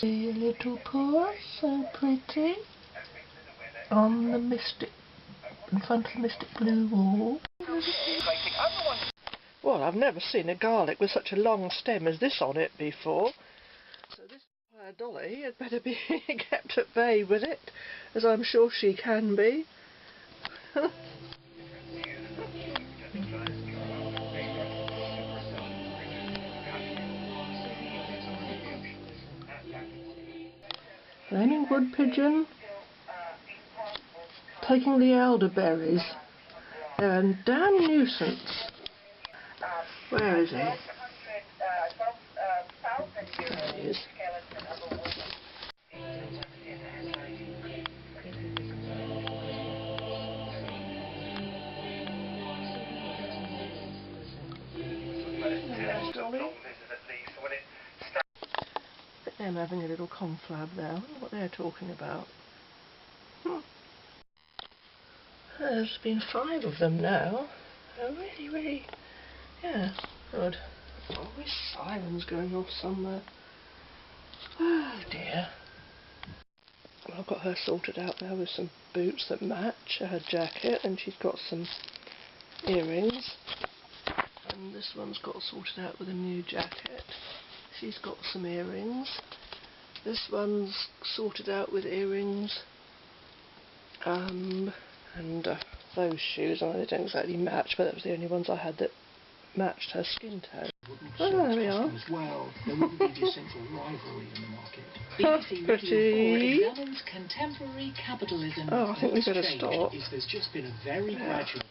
See a little paw, so pretty, on the mystic, in front of the mystic blue wall. Well, I've never seen a garlic with such a long stem as this on it before. So this dolly had better be kept at bay with it, as I'm sure she can be. Flaming wood pigeon taking the elderberries. They're a damn nuisance. Where is he? There he is. I'm having a little conflab there. I wonder what they're talking about. There's been 5 of them now. Oh, really, yeah, good. Always sirens going off somewhere. Oh dear. Well, I've got her sorted out there with some boots that match her jacket, and she's got some earrings. And this one's got sorted out with a new jacket. She's got some earrings. This one's sorted out with earrings. And those shoes, I know they don't exactly match, but that was the only ones I had that matched her skin tone. Oh, there we are. Well, there wouldn't be this central rivalry in the market. Pretty. Examines contemporary capitalism. Oh, I think we better stop. There's just been a very gradual.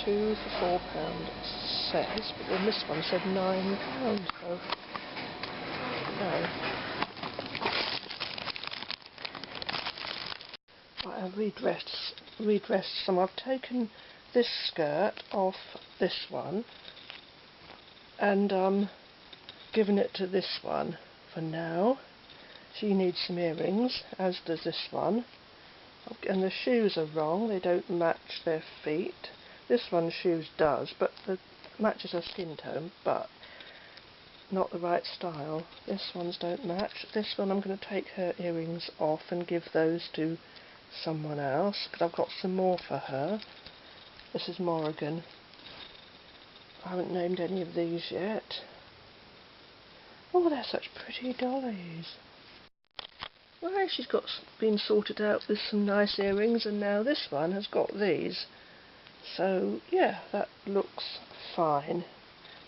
£2 for £4 it says, but then this one said £9, so no. Right, I've redressed some. I've taken this skirt off this one and given it to this one for now. She needs some earrings, as does this one. And the shoes are wrong, they don't match their feet. This one's shoes does, but it matches her skin tone, but not the right style. This one's don't match. This one I'm going to take her earrings off and give those to someone else, because I've got some more for her. This is Morrigan. I haven't named any of these yet. Oh, they're such pretty dollies. Well, she's been sorted out with some nice earrings, and now this one has got these. So, yeah, that looks fine.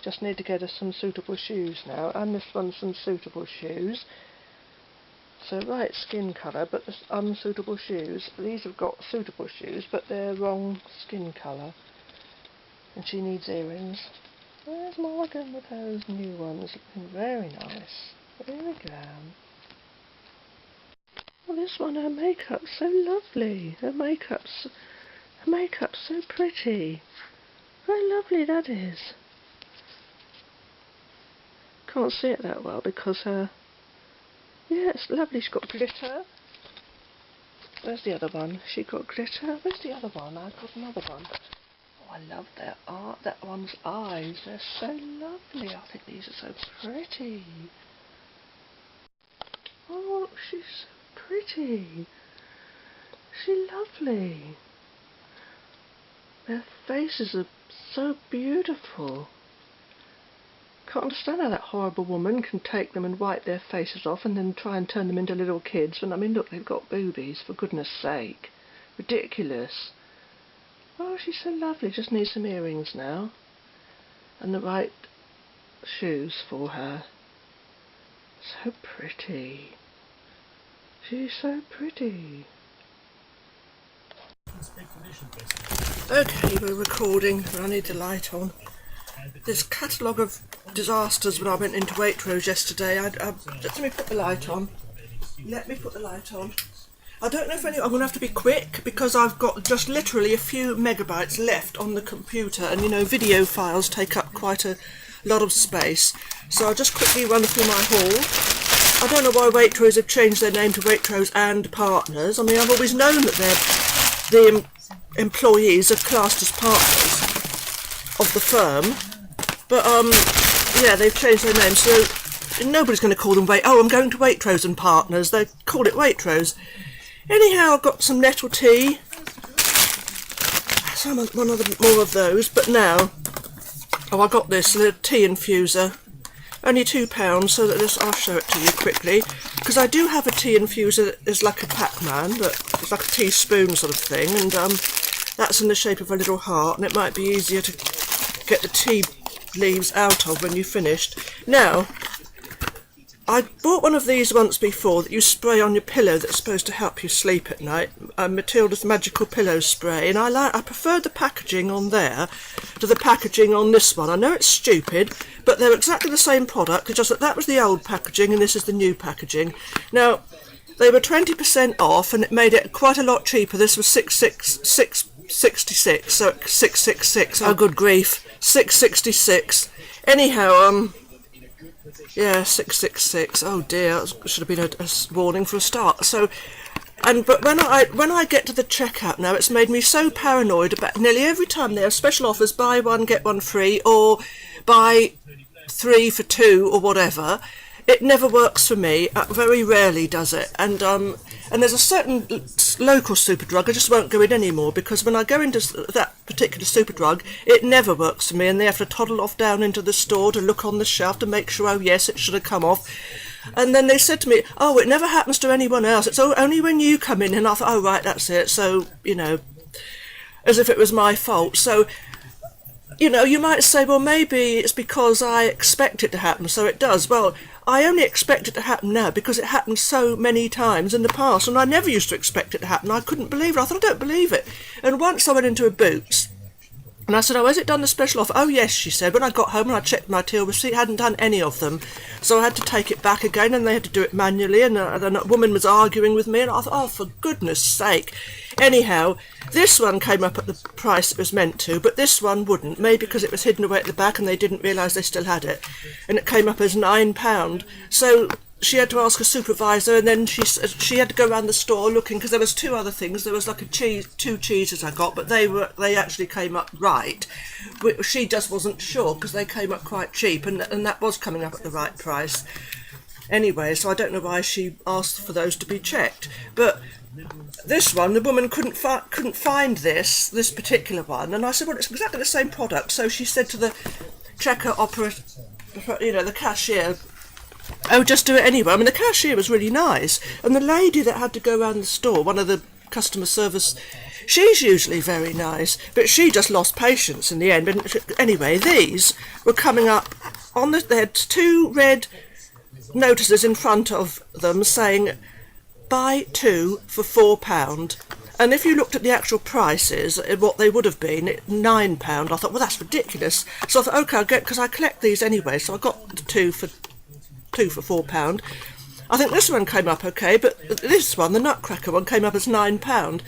Just need to get her some suitable shoes now, and this one's some suitable shoes. So, right skin colour, but the unsuitable shoes. These have got suitable shoes, but they're wrong skin colour. And she needs earrings. There's Morgan with those new ones, looking very nice. Very glam. Well, this one, her makeup's so lovely. Her makeup's so pretty. Very lovely that is. Can't see it that well because yeah, it's lovely. She's got glitter. Where's the other one? She got glitter. Where's the other one? I've got another one. Oh, I love their art. That one's eyes. They're so lovely. I think these are so pretty. Oh, she's so pretty. She's lovely. Their faces are so beautiful. Can't understand how that horrible woman can take them and wipe their faces off and then try and turn them into little kids. And I mean, look, they've got boobies, for goodness sake. Ridiculous. Oh, she's so lovely. Just needs some earrings now. And the right shoes for her. So pretty. She's so pretty. Okay, we're recording. I need the light on. This catalogue of disasters when I went into Waitrose yesterday. Let me put the light on. Let me put the light on. I don't know if I'm going to have to be quick because I've got just literally a few megabytes left on the computer, and you know, video files take up quite a lot of space. So I'll just quickly run through my haul. I don't know why Waitrose have changed their name to Waitrose and Partners. I mean, I've always known that the employees are classed as partners of the firm, but yeah, they've changed their name, so nobody's going to call them I'm going to Waitrose and Partners. They call it Waitrose. Anyhow, I've got some nettle tea. More of those, but now, I got this, the tea infuser. Only £2, so that I'll show it to you quickly. Because I do have a tea infuser that is like a Pac-Man, but it's like a teaspoon sort of thing, and that's in the shape of a little heart, and it might be easier to get the tea leaves out of when you've finished. Now, I bought one of these once before that you spray on your pillow that's supposed to help you sleep at night, Matilda's Magical Pillow Spray, and I preferred the packaging on there to the packaging on this one. I know it's stupid, but they're exactly the same product, it's just that was the old packaging and this is the new packaging. Now, they were 20% off and it made it quite a lot cheaper. This was $666, so $666, oh good grief, $666. Anyhow, yeah, 666. Oh dear, that should have been a warning for a start. So, but when I get to the checkout now, it's made me so paranoid about nearly every time they have special offers: buy one get one free, or buy 3 for 2, or whatever. It never works for me. Very rarely does it. And there's a certain local Superdrug I just won't go in anymore, because when I go into that particular Superdrug, it never works for me, and they have to toddle off down into the store to look on the shelf to make sure, oh yes, it should have come off. And then they said to me, oh, it never happens to anyone else. It's only when you come in. And I thought, oh right, that's it. So, you know, as if it was my fault. So, you know, you might say, well, maybe it's because I expect it to happen, so it does. Well, I only expect it to happen now because it happened so many times in the past, and I never used to expect it to happen. I couldn't believe it. I thought, I don't believe it. And once I went into a Boots, and I said, oh, has it done the special offer? Oh, yes, she said. When I got home and I checked my till receipt, it hadn't done any of them. So I had to take it back again, and they had to do it manually, and a woman was arguing with me, and I thought, oh, for goodness sake. Anyhow, this one came up at the price it was meant to, but this one wouldn't, maybe because it was hidden away at the back and they didn't realise they still had it. And it came up as £9. So she had to ask a supervisor, and then she had to go around the store looking, because there was 2 other things. There was like 2 cheeses I got, but they actually came up right. She just wasn't sure because they came up quite cheap, and that was coming up at the right price. Anyway, so I don't know why she asked for those to be checked. But this one, the woman couldn't find this particular one, and I said, well, it's exactly the same product. So she said to the checker operator, you know, the cashier, oh, just do it anyway. I mean, the cashier was really nice, and the lady that had to go around the store, one of the customer service, she's usually very nice, but she just lost patience in the end. But anyway, these were coming up on they had 2 red notices in front of them saying, buy 2 for £4. And if you looked at the actual prices, what they would have been, £9, I thought, well, that's ridiculous. So I thought, okay, I'll get, because I collect these anyway, so I got the 2 for £4. I think this one came up okay, but this one, the Nutcracker one, came up as £9.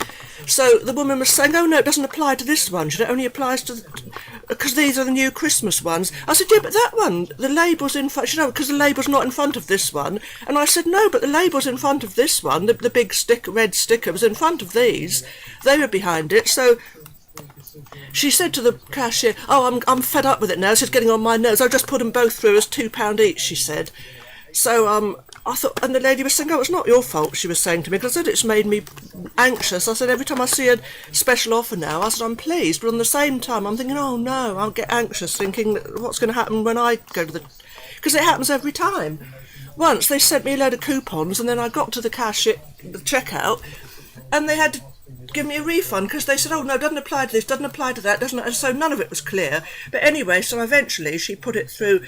So the woman was saying, oh no, it doesn't apply to this one, it only applies to, because these are the new Christmas ones. I said, yeah, but that one, the label's in front, because the label's not in front of this one. And I said, no, but the label's in front of this one, the big red sticker was in front of these. They were behind it, so she said to the cashier, oh, I'm fed up with it now, this is getting on my nerves, I'll just put them both through as £2 each, she said. So, I thought, and the lady was saying, oh, it's not your fault, she was saying to me, because I said it's made me anxious. I said, every time I see a special offer now, I said, I'm pleased, but on the same time, I'm thinking, oh no, I'll get anxious, thinking, what's going to happen when I go to the, because it happens every time. Once, they sent me a load of coupons, and then I got to the cashier, the checkout, and they had give me a refund, because they said, oh no, doesn't apply to this, doesn't apply to that, doesn't, so none of it was clear. But anyway, so eventually she put it through,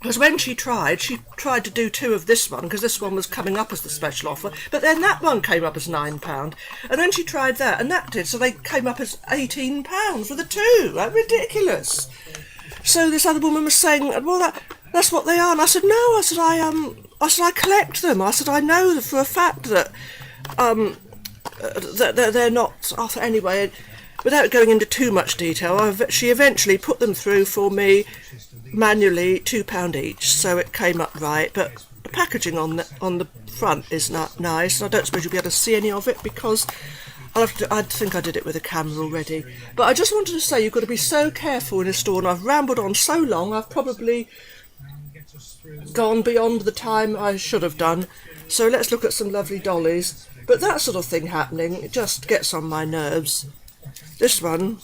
because when she tried to do 2 of this one, because this one was coming up as the special offer, but then that one came up as £9, and then she tried that, and that did, so they came up as £18 for the 2. That's ridiculous. So this other woman was saying, well, that's what they are, and I said, no, I said, I collect them. I said, I know for a fact that they're not off anyway. Without going into too much detail, she eventually put them through for me manually, £2 each, so it came up right. But the packaging on the front is not nice, and I don't suppose you'll be able to see any of it because I think I did it with a camera already. But I just wanted to say you've got to be so careful in a store, and I've rambled on so long, I've probably gone beyond the time I should have done. So let's look at some lovely dollies. But that sort of thing happening, it just gets on my nerves. This one,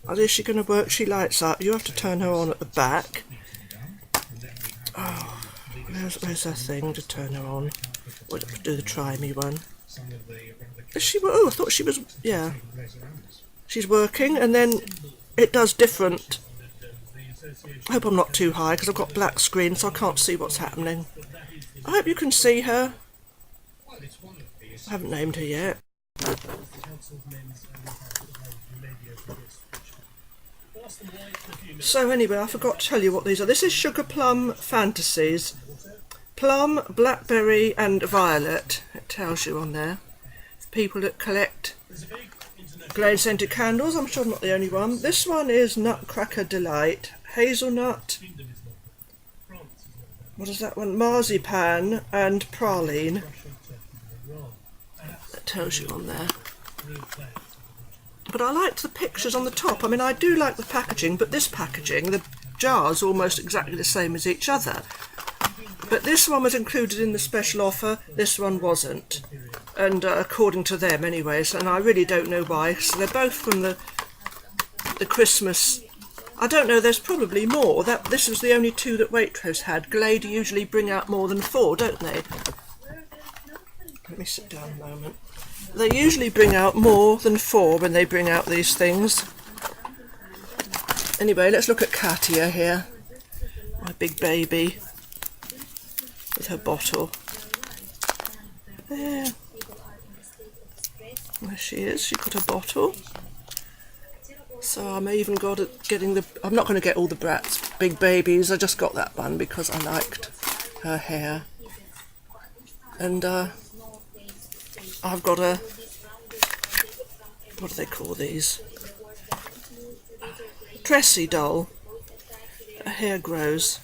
is she going to work? She lights up. You have to turn her on at the back. Oh, where's her thing to turn her on? We'll do the try me one. Is she? Oh, I thought she was. Yeah, she's working, and then it does different. I hope I'm not too high because I've got black screen, so I can't see what's happening. I hope you can see her. I haven't named her yet. So anyway, I forgot to tell you what these are. This is Sugar Plum Fantasies. Plum, blackberry and violet. It tells you on there. People that collect Glade Scented Candles. I'm sure I'm not the only one. This one is Nutcracker Delight. Hazelnut. What is that one? Marzipan and praline. That tells you on there. But I liked the pictures on the top. I mean, I do like the packaging, but this packaging, the jar's almost exactly the same as each other. But this one was included in the special offer, this one wasn't. And according to them anyways, and I really don't know why. So they're both from the Christmas. I don't know, there's probably more. This was the only 2 that Waitrose had. Glade usually bring out more than 4, don't they? Let me sit down a moment. They usually bring out more than 4 when they bring out these things. Anyway, let's look at Katia here. My big baby. With her bottle. There. There she is, she got a bottle. So I'm even getting the... I'm not going to get all the Bratz big babies, I just got that one because I liked her hair. And I've got a... What do they call these? Tressy doll. Her hair grows.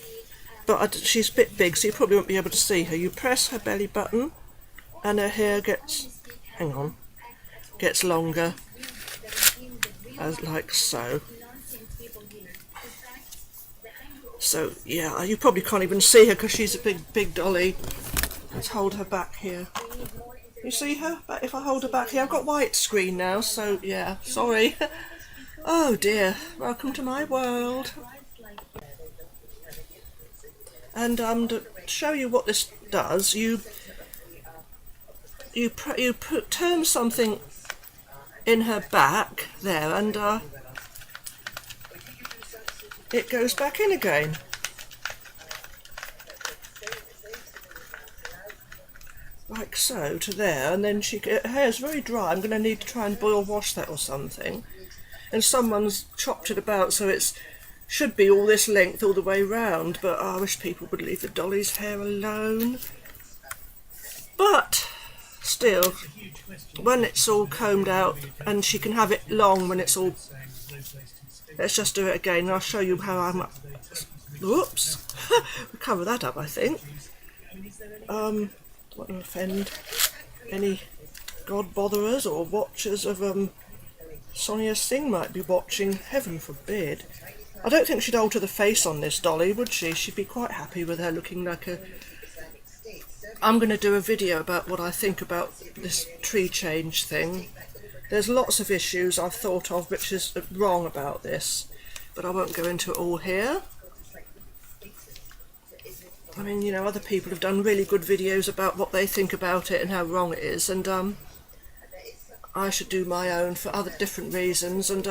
But she's a bit big, so you probably won't be able to see her. You press her belly button and her hair gets... Hang on. Gets longer. As like so. So, yeah, you probably can't even see her because she's a big dolly. Let's hold her back here. You see her? If I hold her back here, I've got white screen now, so yeah, sorry. Oh dear, welcome to my world. And to show you what this does, you turn something in her back there, and it goes back in again. Like so, to there, and then her hair's very dry. I'm going to need to try and boil wash that or something. And someone's chopped it about so it's should be all this length all the way round, but I wish people would leave the dolly's hair alone. But still, when it's all combed out, and she can have it long when it's all... Let's just do it again and I'll show you how I'm... Whoops! We'll cover that up, I think. Don't want to offend any god botherers or watchers of Sonia Singh might be watching, heaven forbid. I don't think she'd alter the face on this dolly, would she? She'd be quite happy with her looking like a... I'm going to do a video about what I think about this tree change thing. There's lots of issues I've thought of which is wrong about this, but I won't go into it all here. I mean, you know, other people have done really good videos about what they think about it and how wrong it is, and I'm I should do my own for other different reasons, and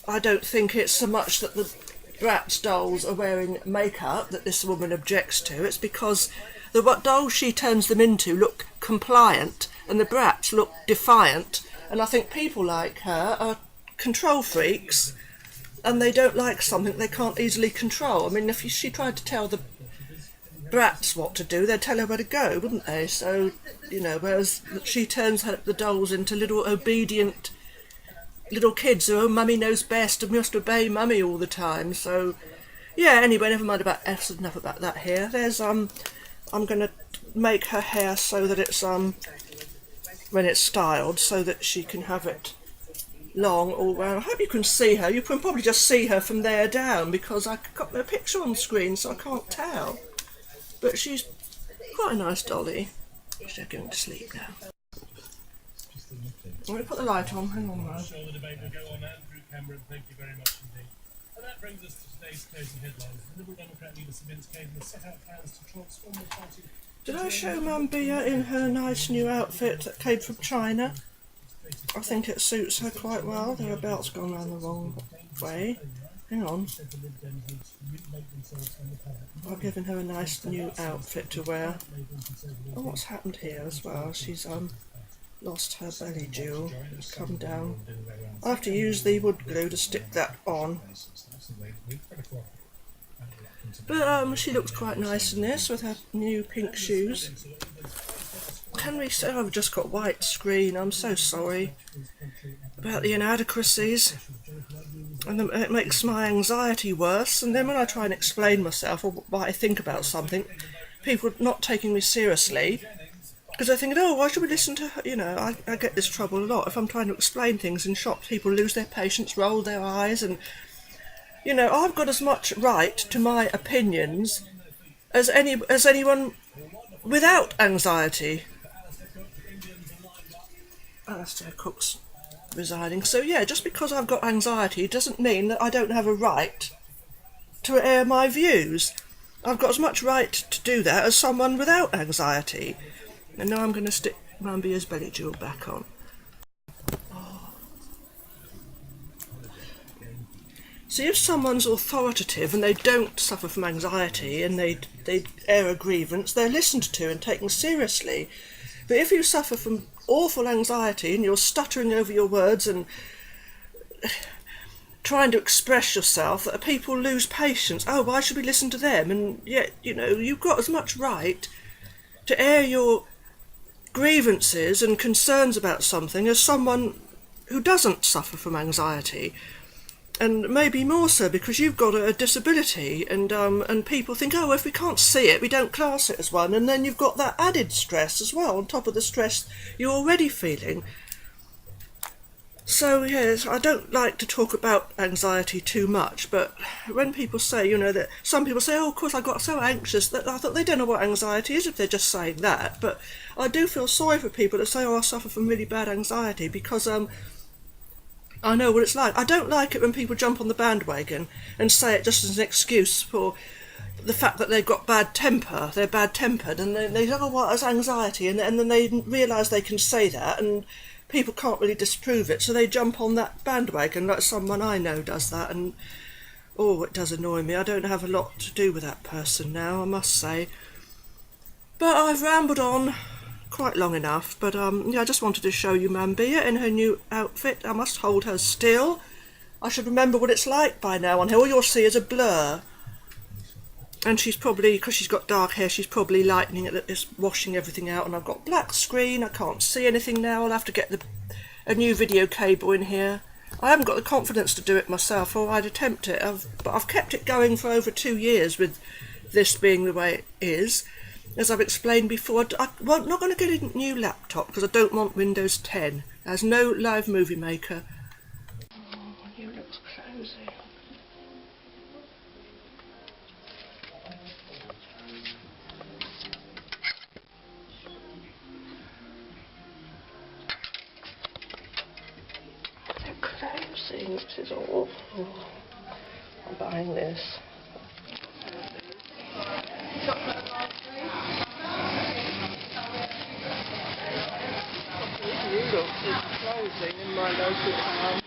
I don't think it's so much that the Bratz dolls are wearing makeup that this woman objects to. It's because the dolls she turns them into look compliant and the Bratz look defiant, and I think people like her are control freaks and they don't like something they can't easily control. I mean, if she tried to tell the Bratz what to do, they'd tell her where to go, wouldn't they? So, you know, whereas she turns the dolls into little obedient little kids who, oh, mummy knows best and must obey mummy all the time. So, yeah, anyway, never mind about F's, enough about that here. There's, I'm going to make her hair so that it's, when it's styled, so that she can have it long all round. I hope you can see her. You can probably just see her from there down because I got no picture on screen, so I can't tell. But she's quite a nice dolly. She's going to sleep now. I'm going to put the light on. Hang on, man. The debate will go on Andrew Cameron. Thank you very much indeed. And that brings us to today's closing headlines. The Liberal Democrat leader Sabine Caden has set out plans to transform the party. Did I show Mum Bia in her nice new outfit that came from China? I think it suits her quite well. Their belt's gone round the wrong way. Hang on. I've given her a nice new outfit to wear. Oh, what's happened here as well? She's lost her belly jewel. It's come down. I have to use the wood glue to stick that on. But she looks quite nice in this with her new pink shoes. Henry said, I've just got white screen. I'm so sorry about the inadequacies. And it makes my anxiety worse. And then when I try and explain myself or what I think about something, people are not taking me seriously. Because they're thinking, oh, why should we listen to her? You know, I get this trouble a lot. If I'm trying to explain things in shops, people lose their patience, roll their eyes. And, you know, I've got as much right to my opinions as anyone without anxiety. Alastair Cook's resigning. So yeah, just because I've got anxiety doesn't mean that I don't have a right to air my views. I've got as much right to do that as someone without anxiety. And now I'm going to stick Mum Bia's belly jewel back on. Oh. See, if someone's authoritative and they don't suffer from anxiety and they air a grievance, they're listened to and taken seriously. But if you suffer from awful anxiety and you're stuttering over your words and trying to express yourself, that people lose patience. Oh, why should we listen to them? And yet, you know, you've got as much right to air your grievances and concerns about something as someone who doesn't suffer from anxiety. And maybe more so because you've got a disability, and people think, oh, if we can't see it, we don't class it as one, and then you've got that added stress as well, on top of the stress you're already feeling. So, yes, I don't like to talk about anxiety too much, but when people say, you know, that some people say, oh, of course, I got so anxious, that I thought they don't know what anxiety is if they're just saying that. But I do feel sorry for people that say, oh, I suffer from really bad anxiety, because I know what it's like. I don't like it when people jump on the bandwagon and say it just as an excuse for the fact that they've got bad temper. They're bad-tempered, and they say, oh, what, it's anxiety, and then they realise they can say that, and people can't really disprove it, so they jump on that bandwagon, like someone I know does that, and oh, it does annoy me. I don't have a lot to do with that person now, I must say. But I've rambled on quite long enough, but yeah, I just wanted to show you Mum Bia in her new outfit. I must hold her still. I should remember what it's like by now on here. All you'll see is a blur. And she's probably, because she's got dark hair, she's probably lightening it, it's washing everything out, and I've got black screen, I can't see anything now. I'll have to get a new video cable in here. I haven't got the confidence to do it myself, or I'd attempt it, but I've kept it going for over 2 years with this being the way it is. As I've explained before, I'm not going to get a new laptop because I don't want Windows 10. There's no live movie maker. Oh, you look crazy. Crazy, this is awful. I'm buying this. local town.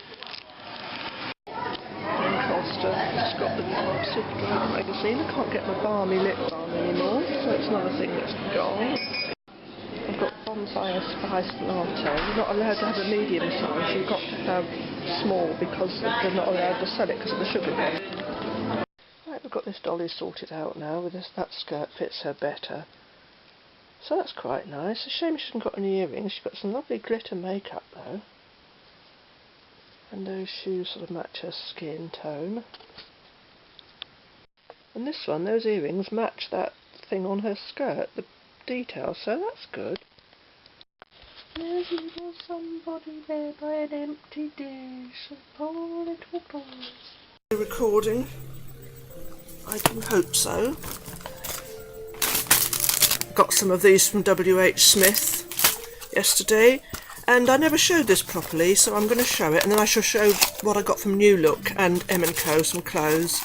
Doncaster. It's got the Superdrug magazine. I can't get my balmy lip balm anymore, so it's another thing that's gone. I've got bonfire spiced latte. You're not allowed to have a medium size, you've got to have small because they're not allowed to sell it because of the sugar content. Right, we've got this dolly sorted out now. With this, that skirt fits her better. So that's quite nice. A shame she hasn't got any earrings. She's got some lovely glitter makeup though. And those shoes sort of match her skin tone. And this one, those earrings match that thing on her skirt, the detail, so that's good. There's little somebody there by an empty dish, a poor little boy. Recording? I do hope so. Got some of these from WH Smith yesterday, and I never showed this properly, so I'm going to show it, and then I shall show what I got from New Look and M&Co, some clothes.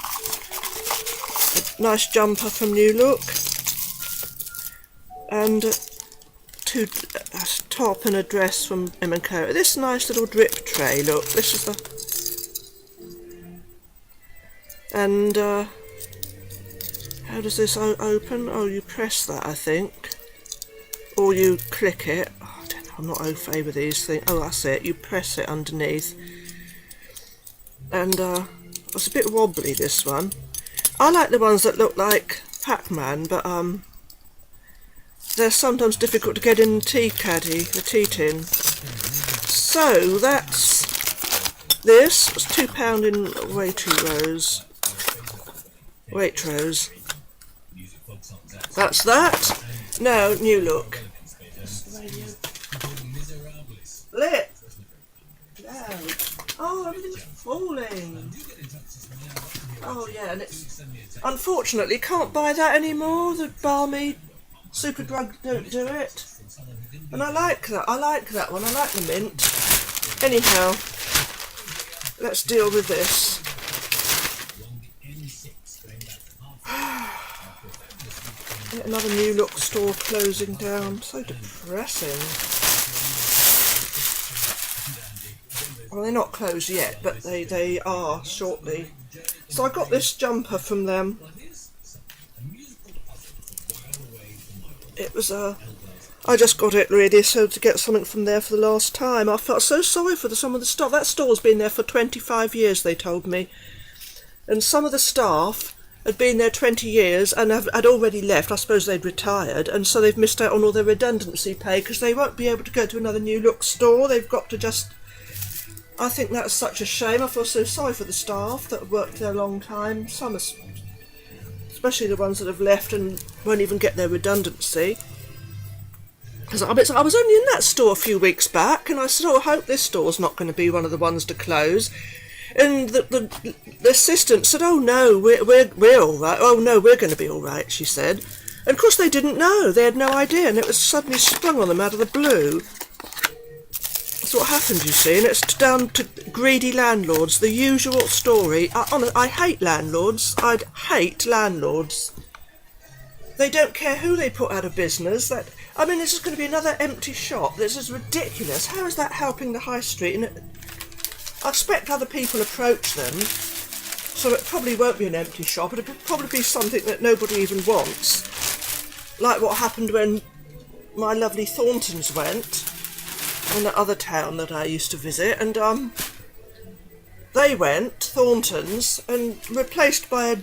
A nice jumper from New Look, and a top and a dress from M&Co. This nice little drip tray, look, this is the... And, how does this open? Oh, you press that, I think. Or you click it. Oh, I don't know, I'm not au fait with these things. Oh, that's it, you press it underneath. And, it's a bit wobbly, this one. I like the ones that look like Pac-Man, but, they're sometimes difficult to get in the tea caddy, the tea tin. So that's this. It's £2 in Waitrose. Waitrose. That's that. Now, New Look. Lit. Loud. Oh, everything's falling. Oh yeah, and it's unfortunately can't buy that anymore. The balmy Superdrug don't do it, and I like that. I like that one. I like the mint. Anyhow, let's deal with this. Yet another New Look store closing down. So depressing. Well, they're not closed yet, but they are shortly. So I got this jumper from them. It was I just got it really so to get something from there for the last time. I felt so sorry for some of the staff. That store's been there for 25 years, they told me. And some of the staff had been there 20 years and had already left. I suppose they'd retired, and so they've missed out on all their redundancy pay because they won't be able to go to another New Look store. They've got to just... I think that's such a shame. I feel so sorry for the staff that have worked there a long time. Some are, especially the ones that have left and won't even get their redundancy. Because I was only in that store a few weeks back, and I said, oh, I hope this store's not going to be one of the ones to close. And the assistant said, oh no, we're all right. Oh no, we're going to be all right, she said. And of course they didn't know. They had no idea, and it was suddenly sprung on them out of the blue. That's what happened, you see, and it's down to greedy landlords, the usual story. I hate landlords. I'd hate landlords. They don't care who they put out of business. I mean, this is going to be another empty shop. This is ridiculous. How is that helping the high street? And I expect other people approach them, so it probably won't be an empty shop. It'll probably be something that nobody even wants, like what happened when my lovely Thorntons went, in that other town that I used to visit, and they went, Thorntons, and replaced by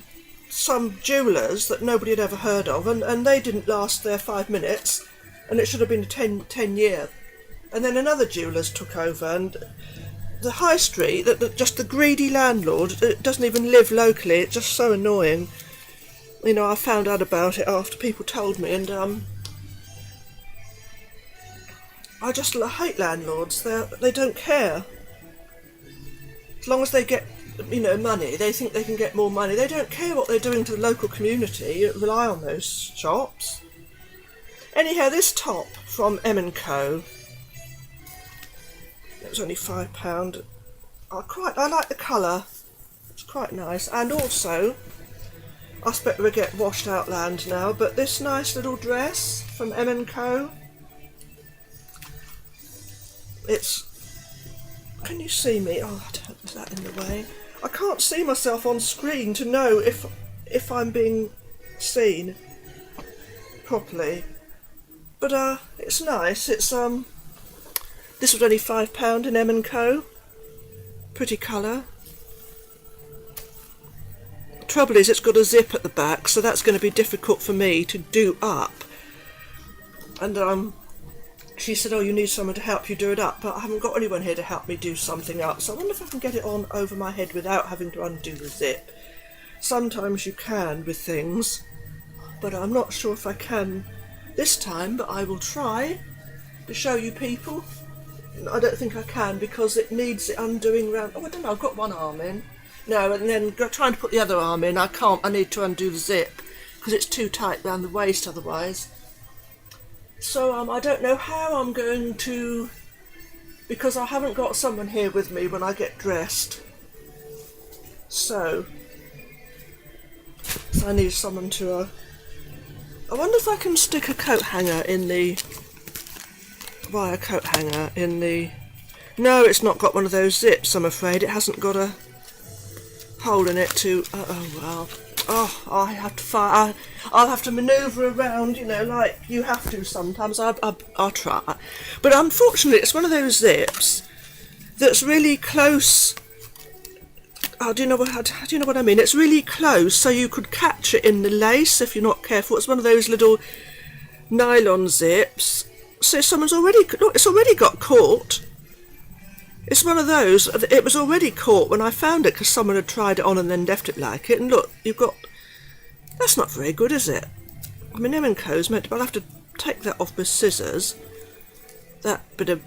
some jewellers that nobody had ever heard of, and they didn't last there 5 minutes, and it should have been a 10-year. And then another jewellers took over, and the high street, just the greedy landlord, it doesn't even live locally. It's just so annoying. You know, I found out about it after people told me, and I just hate landlords. They don't care. As long as they get, you know, money, they think they can get more money. They don't care what they're doing to the local community. You rely on those shops. Anyhow, this top from M&Co, it was only £5. I like the colour. It's quite nice. And also, I expect we'll get washed out land now, but this nice little dress from M&Co, it's Can you see me? Oh, I don't put that in the way. I can't see myself on screen to know if I'm being seen properly. But it's nice. It's this was only £5 in M&Co. Pretty colour. The trouble is it's got a zip at the back, so that's going to be difficult for me to do up. And she said, oh, you need someone to help you do it up, but I haven't got anyone here to help me do something up, so I wonder if I can get it on over my head without having to undo the zip. Sometimes you can with things, but I'm not sure if I can this time, but I will try to show you people. I don't think I can because it needs it undoing round. Oh, I don't know, I've got one arm in. No, and then trying to put the other arm in, I can't. I need to undo the zip because it's too tight round the waist otherwise. So I don't know how I'm going to, because I haven't got someone here with me when I get dressed. So I need someone to, I wonder if I can stick a coat hanger in the, wire coat hanger in the, no, it's not got one of those zips, I'm afraid. It hasn't got a hole in it to, oh well. Oh, I have to fire. I'll have to manoeuvre around, you know, like you have to sometimes. I'll try, but unfortunately, it's one of those zips that's really close. Oh, do you know what I mean? It's really close, so you could catch it in the lace if you're not careful. It's one of those little nylon zips. So someone's already, look, it's already got caught. It's one of those, it was already caught when I found it because someone had tried it on and then left it like it, and look, you've got, that's not very good, is it? I mean, M&Co's meant to, but I'll have to take that off with scissors. That bit of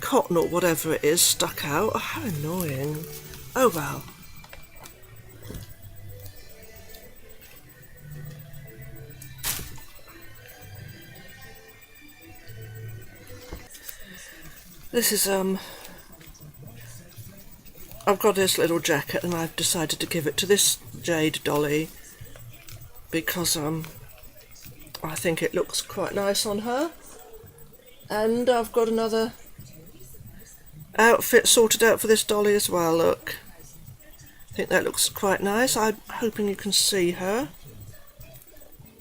cotton or whatever it is stuck out. Oh, how annoying. Oh well. This is, I've got this little jacket and I've decided to give it to this jade dolly because, I think it looks quite nice on her. And I've got another outfit sorted out for this dolly as well, look. I think that looks quite nice. I'm hoping you can see her.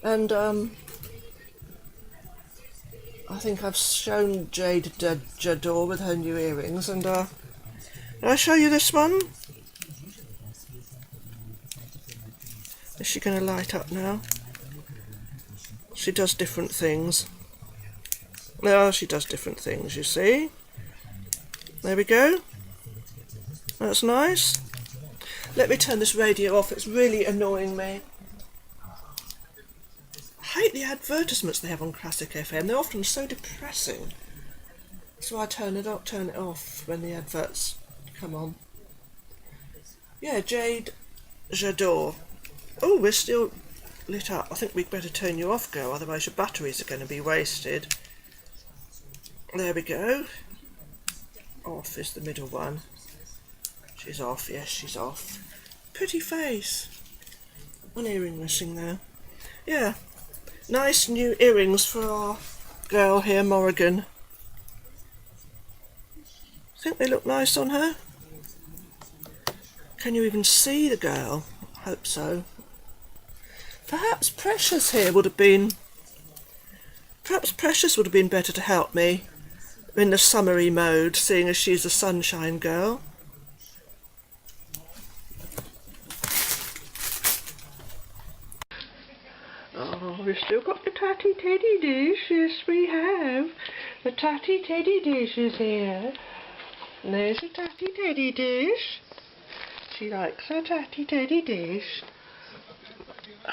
And, I think I've shown Jade Jador with her new earrings, and did I show you this one? Is she going to light up now? She does different things. No, she does different things, you see. There we go. That's nice. Let me turn this radio off, it's really annoying me. I hate the advertisements they have on Classic FM. They're often so depressing. So I turn it off when the adverts come on. Yeah, Jade Jador. Oh, we're still lit up. I think we'd better turn you off, girl, otherwise your batteries are going to be wasted. There we go. Off is the middle one. She's off, yes, she's off. Pretty face. One earring missing there. Yeah. Nice new earrings for our girl here, Morrigan. I think they look nice on her. Can you even see the girl? I hope so. Perhaps Precious here would have been... Perhaps Precious would have been better to help me in the summery mode, seeing as she's a sunshine girl. Oh, we've still got the tatty teddy dish. Yes, we have. The tatty teddy dish is here. And there's a tatty teddy dish. She likes her tatty teddy dish.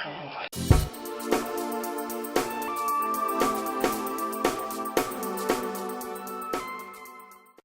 Oh.